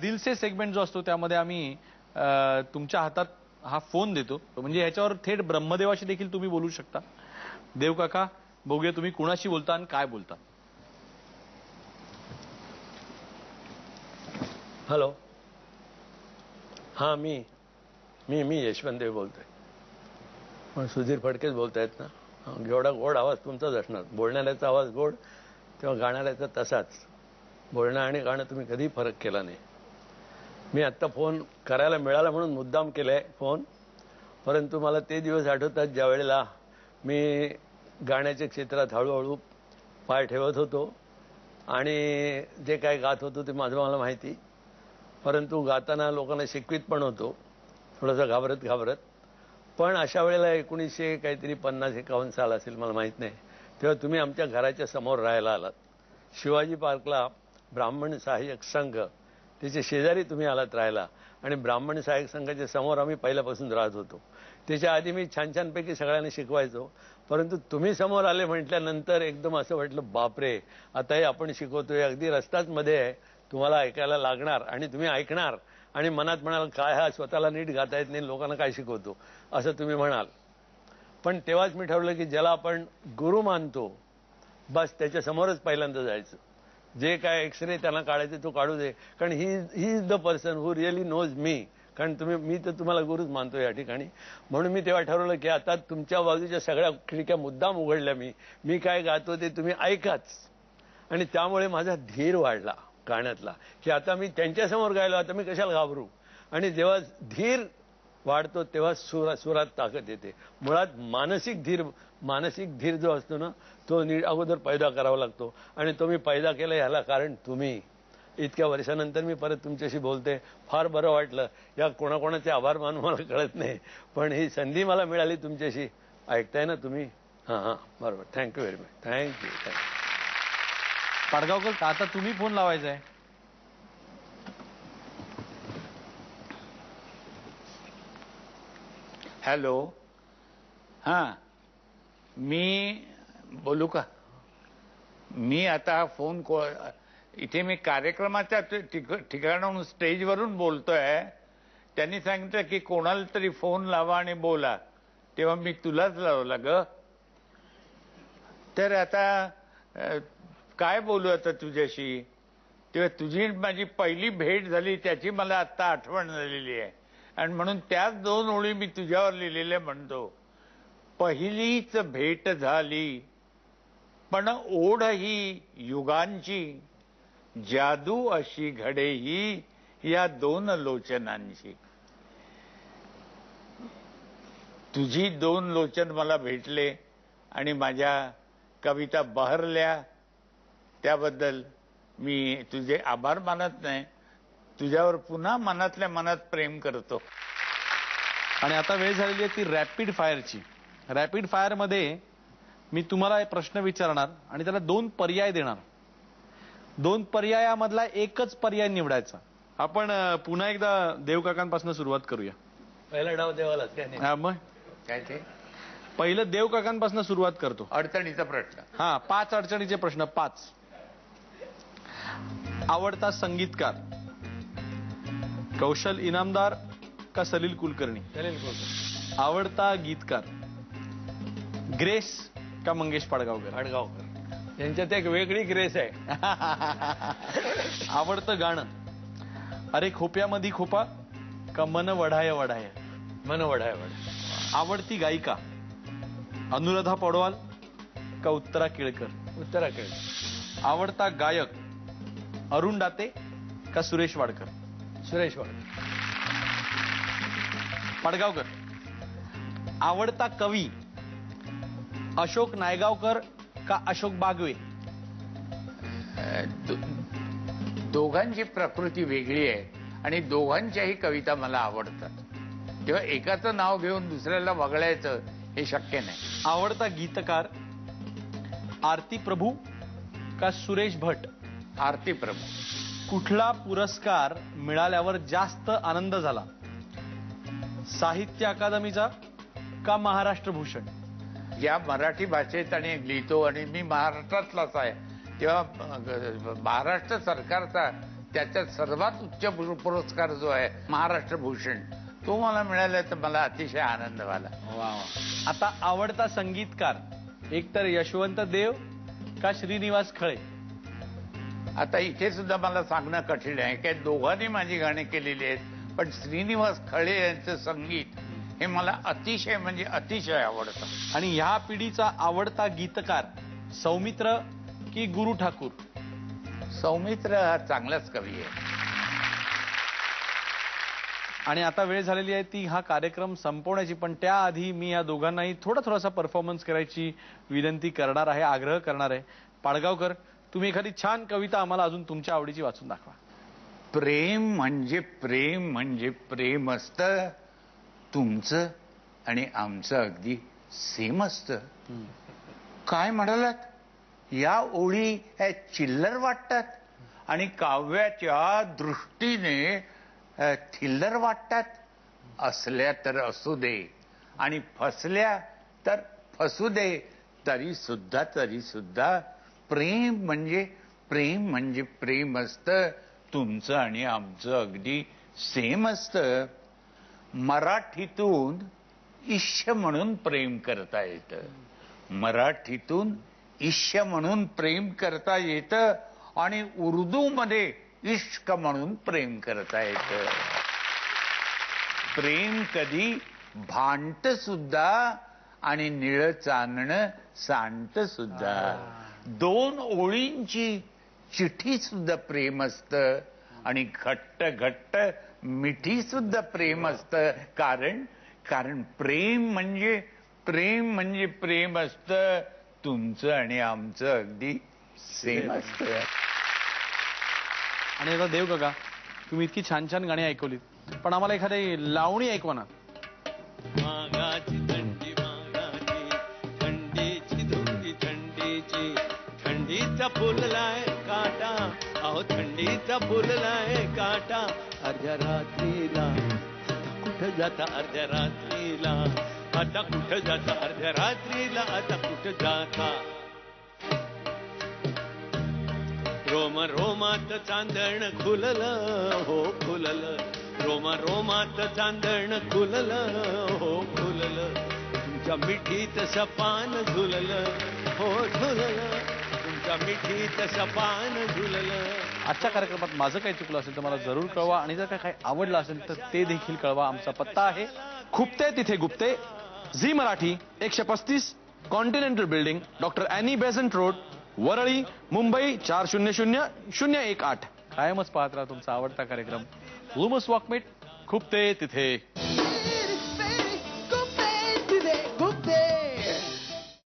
दिल से सेगमेंट जो असतो त्यामध्ये आम्ही तुमच्या हातात हा फोन देतो, म्हणजे ह्याच्यावर थेट ब्रह्मदेवाशी देखील तुम्ही बोलू शकता. देव काका, बघूया तुम्ही कुणाशी बोलता आणि काय बोलता. हॅलो. हां, मी यशवंत देव बोलतोय. पण सुधीर फडकेच बोलतायत ना? एवढा गोड आवाज तुमचाच असणार. बोलणाऱ्याचा आवाज गोड, तेव्हा गाणाऱ्याचा तसाच. बोलणं आणि गाणं तुम्ही कधी फरक केला नाही. मी आत्ता फोन करायला मिळाला म्हणून मुद्दाम केलाय फोन. परंतु मला ते दिवस आठवतात ज्या वेळेला मी गाण्याच्या क्षेत्रात हळूहळू पाय ठेवत होतो आणि जे काय गात होतो ते माझं मला माहिती. परंतु गाताना लोकांना शिकवीत पण होतो, थोडंसं घाबरत. पण अशा वेळेला 1950-51 साल असेल, मला माहीत नाही, तेव्हा तुम्ही आमच्या घराच्या समोर राहायला आलात. शिवाजी पार्कला ब्राह्मण सहाय्यक संघ, त्याच्या शेजारी तुम्ही आलात राहायला. आणि ब्राह्मण सहाय्यक संघाच्या समोर आम्ही पहिल्यापासून राहत होतो. त्याच्या आधी मी छान सगळ्यांना शिकवायचो. परंतु तुम्ही समोर आले म्हटल्यानंतर एकदम असं वाटलं, बापरे, आता हे आपण शिकवतोय, अगदी रस्ताच मध्ये आहे, तुम्हाला ऐकायला लागणार आणि तुम्ही ऐकणार आणि मनात म्हणाल, काय हा स्वतःला नीट गाता येत नाही, लोकांना काय शिकवतो, असं तुम्ही म्हणाल. पण तेव्हाच मी ठरवलं की ज्याला आपण गुरु मानतो, बस त्याच्या समोरच पहिल्यांदा जायचं. जे काय एक्सरे त्यांना काढायचे तो काढू दे, कारण he is the person who really knows me. कारण मी तर तुम्हाला गुरुच मानतो या ठिकाणी. म्हणून मी तेव्हा ठरवलं की आता तुमच्या बाजूच्या सगळ्या खिडक्या मुद्दाम उघडल्या. मी काय गातो ते तुम्ही ऐकाच. आणि त्यामुळे माझा धीर वाढला गाण्यातला, की आता मी त्यांच्यासमोर गायलो, आता मी कशाला घाबरू. आणि जेव्हा धीर वाढतो तेव्हा सुरात ताकद येते. मुळात मानसिक धीर जो असतो ना, तो अगोदर पैदा करावा लागतो. आणि तो मी पैदा केला ह्याला कारण तुम्ही. इतक्या वर्षानंतर मी परत तुमच्याशी बोलते, फार बरं वाटलं. या कोणाकोणाचे आभार मानू मला कळत नाही, पण ही संधी मला मिळाली तुमच्याशी. ऐकताय ना तुम्ही? हां, बरोबर. Thank you very much. Thank you. Padgaonkar, आता तुम्ही फोन लावायचा आहे. हॅलो. हां, मी बोलू का? मी आता फोन इथे मी कार्यक्रमाच्या ठिकाणाहून स्टेजवरून बोलतोय. त्यांनी सांगितलं की कोणाला तरी फोन लावा आणि बोला, तेव्हा मी तुलाच लावला ग. तर आता काय बोलू आता तुझ्याशी? तेव्हा तुझी माझी पहिली भेट झाली त्याची मला आत्ता आठवण झालेली आहे. आणि म्हणून त्याच 2 ओळी मी तुझ्यावर लिहिलेल्या म्हणतो. पहिलीच भेट झाली पण ओढ ही युगांची, जादू अशी घडे ही या 2 लोचनांची. तुझी 2 लोचन मला भेटले आणि माझ्या कविता बहरल्या. त्याबद्दल मी तुझे आभार मानत नाही, तुझ्यावर पुन्हा मनातल्या मनात प्रेम करतो. आणि आता वेळ झालेली आहे ती रॅपिड फायरची. रॅपिड फायर मध्ये मी तुम्हाला एक प्रश्न विचारणार आणि त्याला 2 पर्याय देणार. 2 पर्यायामधला एकच पर्याय निवडायचा. आपण पुन्हा एकदा देवकाकांपासून सुरुवात करूया. पहिला डाव देवालाच काय नाही. मग काय ते? पहिलं देवकाकांपासून सुरुवात करतो. अडचणीचा प्रश्न. हां, 5 अडचणीचे प्रश्न. 5. आवडता संगीतकार कौशल इनामदार का सलील कुलकर्णी? सलील कुलकर्णी. आवडता गीतकार ग्रेस का मंगेश पाडगावकर? यांच्यात एक वेगळी ग्रेस आहे. आवडतं गाणं अरे खोप्यामध्ये खोपा का मन वढाय वढाय? मन वढाय. आवडती गायिका अनुराधा पौडवाल का उत्तरा केळकर? उत्तरा केळकर. आवडता गायक अरुण दाते का सुरेश वाडकर? सुरेश वाडकर. पाडगावकर, आवडता कवी अशोक नायगावकर का अशोक बागवे? दोघांची प्रकृती वेगळी आहे आणि दोघांच्याही कविता मला आवडतात. तेव्हा एकाचं नाव घेऊन दुसऱ्याला वगळायचं हे शक्य नाही. आवडता गीतकार आरती प्रभू का सुरेश भट? आरती प्रभू. कुठला पुरस्कार मिळाल्यावर जास्त आनंद झाला? साहित्य अकादमीचा का महाराष्ट्र भूषण? या मराठी भाषेत आणि लिहितो आणि मी महाराष्ट्रातलाच आहे, तेव्हा महाराष्ट्र सरकारचा त्याच्यात सर्वात उच्च पुरस्कार जो आहे महाराष्ट्र भूषण, तो मला मिळाला तर मला अतिशय आनंद झाला. आता आवडता संगीतकार एकतर यशवंत देव का श्रीनिवास खळे? आता इथे सुद्धा मला सांगणं कठीण आहे, की दोघांनी माझी गाणी केलेली आहेत, पण श्रीनिवास खळे यांचं संगीत हे मला अतिशय म्हणजे अतिशय आवडतं. आणि ह्या पिढीचा आवडता गीतकार सौमित्र की गुरु ठाकूर? सौमित्र हा चांगलाच कवी आहे. आणि आता वेळ झालेली आहे ती हा कार्यक्रम संपवण्याची, पण त्याआधी मी या दोघांनाही थोडासा परफॉर्मन्स करायची विनंती करणार आहे, आग्रह करणार आहे. पाडगावकर, तुम्ही एखादी छान कविता आम्हाला अजून तुमच्या आवडीची वाचून दाखवा. प्रेम म्हणजे प्रेम असतं, तुमचं आणि आमचं अगदी सेम असतं. काय म्हणालात? या ओळी चिल्लर वाटतात आणि काव्याच्या दृष्टीने थिल्लर वाटतात. असल्या तर असू दे आणि फसल्या तर फसू दे, तरी सुद्धा प्रेम म्हणजे प्रेम असतं, तुमचं आणि आमचं अगदी सेम असतं. मराठीतून इश्य म्हणून प्रेम करता येतं, मराठीतून इश्य म्हणून प्रेम करता येतं आणि उर्दू मध्ये इश्क म्हणून प्रेम करता येतं. प्रेम कधी भांडत सुद्धा आणि निळ चांदणं सांडत सुद्धा. दोन ओळींची चिठी सुद्धा प्रेम असतं आणि घट्ट मिठी सुद्धा प्रेम असतं. कारण प्रेम म्हणजे प्रेम असतं, तुमचं आणि आमचं अगदी सेम असतं. आणि आता देव काका, तुम्ही इतकी छान छान गाणी ऐकवलीत, पण आम्हाला एखादी लावणी ऐकवा ना. मागाची थंडी मागाची, थंडीची धुंदी थंडीची, थंडीचा फुललाय काटा, अहो थंडीचा फुललाय काटा. अर्ध्या रात्रीला आता कुठं जाता, अर्ध्या रात्रीला आता कुठं जाता, अर्ध्या रात्रीला आता कुठं जाता. रोमात चांदण खुललं हो खुललं, रोमात चांदण खुललं हो खुललं, तुमच्या मिठीत सपान झुललं हो झुललं, तुमच्या मिठीत सपान झुललं. आजच्या कार्यक्रमात माझं काही चुकलं असेल तर मला जरूर कळवा, आणि जर काही आवडलं असेल तर ते देखील कळवा. आमचा पत्ता आहे खुपते तिथे गुप्ते, Zee Marathi 135 continental building, doctor Annie Besant road, Worli, Mumbai 400018. कायमच पाहत राहा तुमचा आवडता कार्यक्रम लुमस वॉकमेट खुपते तिथे.